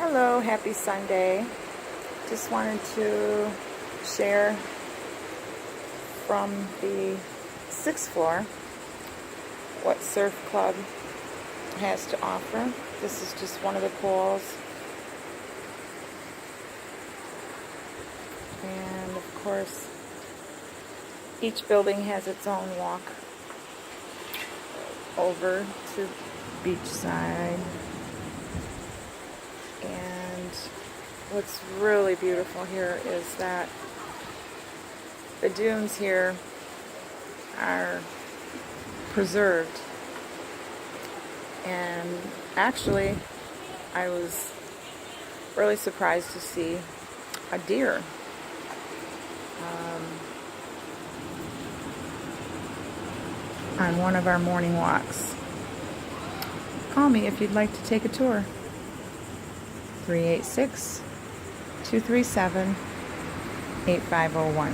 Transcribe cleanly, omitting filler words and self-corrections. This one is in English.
Hello, happy Sunday. Just wanted to share from the 6th floor what Surf Club has to offer. This is just one of the pools. And of course, each building has its own walk over to beachside. And what's really beautiful here is that the dunes here are preserved. And actually, I was really surprised to see a deer. On one of our morning walks. Call me if you'd like to take a tour. 386-237-8501.